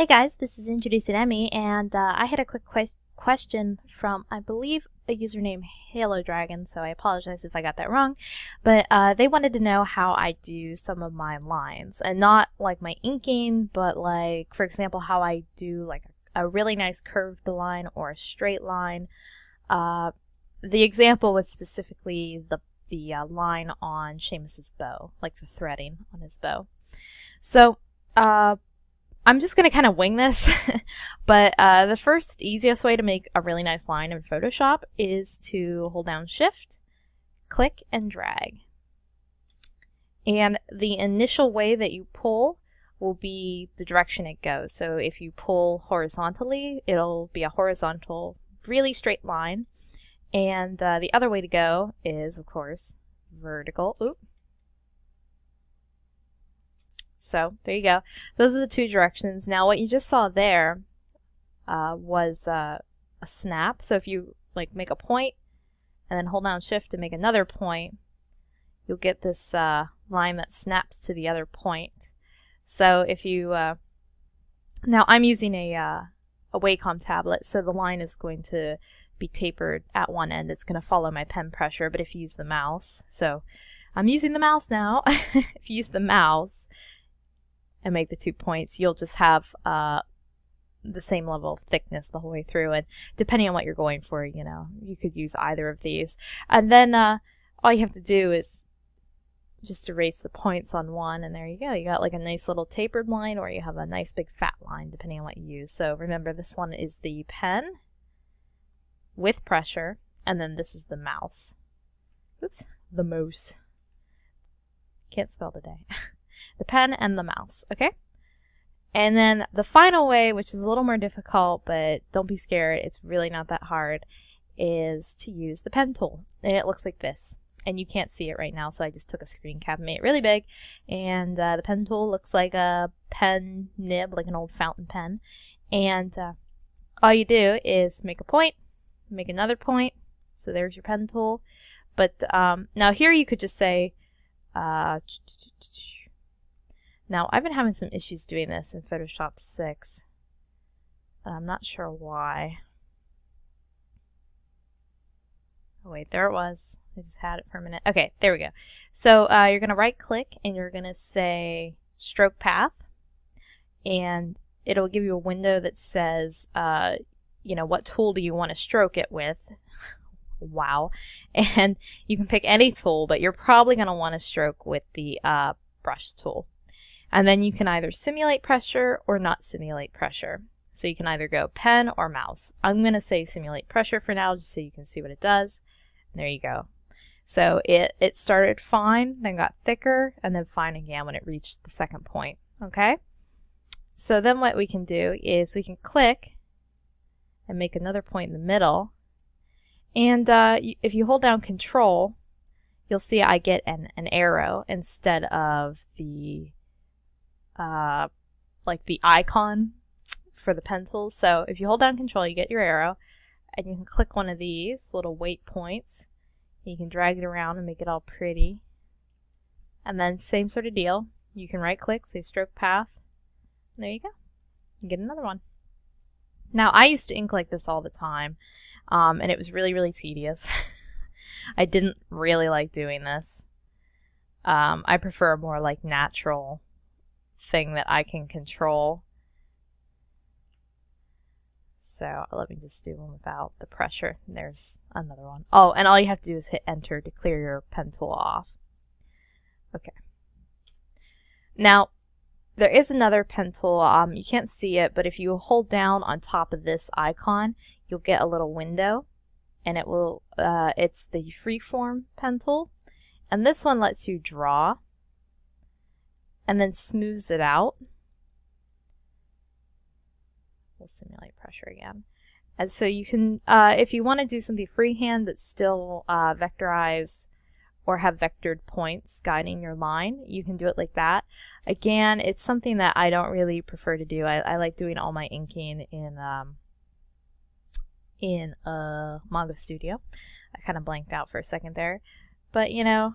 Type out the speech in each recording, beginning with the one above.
Hey guys, this is Introducing Emmy, and I had a quick question from, I believe, a user named Halo Dragon, so I apologize if I got that wrong, but they wanted to know how I do some of my lines, and not like my inking, but like, for example, how I do like a really nice curved line or a straight line. The example was specifically the line on Seamus's bow, like the threading on his bow. So, I'm just going to kind of wing this, but the first easiest way to make a really nice line in Photoshop is to hold down Shift, click, and drag. And the initial way that you pull will be the direction it goes. So if you pull horizontally, it'll be a horizontal, really straight line. And the other way to go is, of course, vertical. Oop. So there you go. Those are the two directions. Now what you just saw there was a snap. So if you like make a point and then hold down Shift to make another point, you'll get this line that snaps to the other point. So if you now I'm using a Wacom tablet, so the line is going to be tapered at one end. It's going to follow my pen pressure. But if you use the mouse, so I'm using the mouse now. If you use the mouse and make the 2 points, you'll just have the same level of thickness the whole way through. And depending on what you're going for, you know, you could use either of these. And then all you have to do is just erase the points on one, and there you go. You got like a nice little tapered line, or you have a nice big fat line, depending on what you use. So remember, this one is the pen with pressure, and then this is the mouse. Oops, the mouse. Can't spell today. The pen and the mouse, okay? And then the final way, which is a little more difficult, but don't be scared, it's really not that hard, is to use the pen tool. And it looks like this. And you can't see it right now, so I just took a screen cap and made it really big. And the pen tool looks like a pen nib, like an old fountain pen. And all you do is make a point, make another point. So there's your pen tool. But now here you could just say, now, I've been having some issues doing this in Photoshop 6. I'm not sure why. Oh wait, there it was. I just had it for a minute. Okay, there we go. So you're going to right click and you're going to say stroke path. And it'll give you a window that says, you know, what tool do you want to stroke it with? Wow. And you can pick any tool, but you're probably going to want to stroke with the brush tool. And then you can either simulate pressure or not simulate pressure. So you can either go pen or mouse. I'm going to say simulate pressure for now, just so you can see what it does. And there you go. So it started fine, then got thicker, and then fine again when it reached the second point. Okay? So then what we can do is we can click and make another point in the middle. And if you hold down Control, you'll see I get an arrow instead of the like the icon for the pen tools. So if you hold down Control, you get your arrow, and you can click one of these little weight points. You can drag it around and make it all pretty. And then same sort of deal. You can right click, say stroke path, and there you go. You get another one. Now I used to ink like this all the time, and it was really, really tedious. I didn't really like doing this. I prefer a more like natural thing that I can control. So let me just do one without the pressure. There's another one. Oh, and all you have to do is hit enter to clear your pen tool off. Okay. Now, there is another pen tool. You can't see it, but if you hold down on top of this icon, you'll get a little window, and it will. It's the Freeform Pen Tool, and this one lets you draw and then smooths it out. We'll simulate pressure again. And so you can, if you want to do something freehand but still vectorize or have vectored points guiding your line, you can do it like that. Again, it's something that I don't really prefer to do. I like doing all my inking in Manga Studio. I kind of blanked out for a second there. But, you know,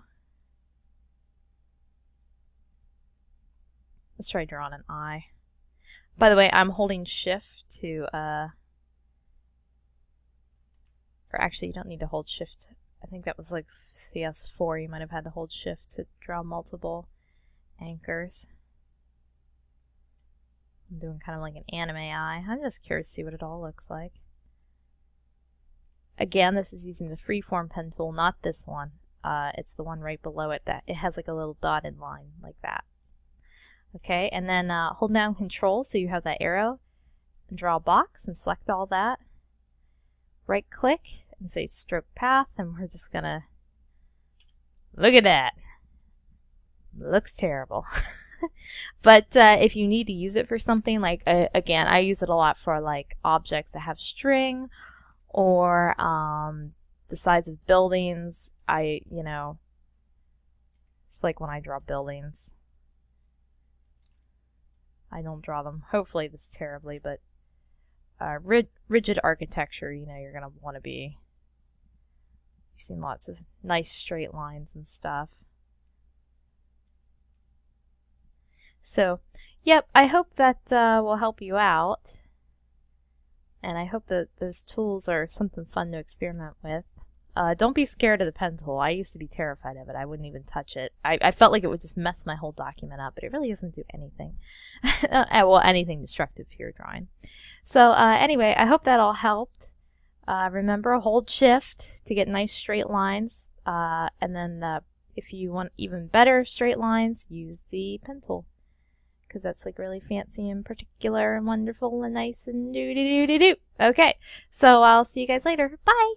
Let's try drawing an eye. By the way, I'm holding shift to, or actually you don't need to hold shift. I think that was like CS4, you might have had to hold shift to draw multiple anchors. I'm doing kind of like an anime eye. I'm just curious to see what it all looks like. Again, this is using the Freeform Pen Tool, not this one. It's the one right below it that it has like a little dotted line like that. Okay, and then hold down Control so you have that arrow, and draw a box and select all that. Right click and say Stroke Path, and we're just gonna look at that. Looks terrible. But if you need to use it for something, like again, I use it a lot for like objects that have string, or the sides of buildings. You know, it's like when I draw buildings. I don't draw them, hopefully this terribly, but rigid architecture, you know, you're going to want to be using lots of nice straight lines and stuff. So, yep, I hope that will help you out. And I hope that those tools are something fun to experiment with. Don't be scared of the pen tool. I used to be terrified of it. I wouldn't even touch it. I felt like it would just mess my whole document up, but it really doesn't do anything. Well, anything destructive to your drawing. So anyway, I hope that all helped. Remember, hold shift to get nice straight lines. And then if you want even better straight lines, use the pen tool, because that's like really fancy and particular and wonderful and nice and do-do-do-do-do. Okay, so I'll see you guys later. Bye!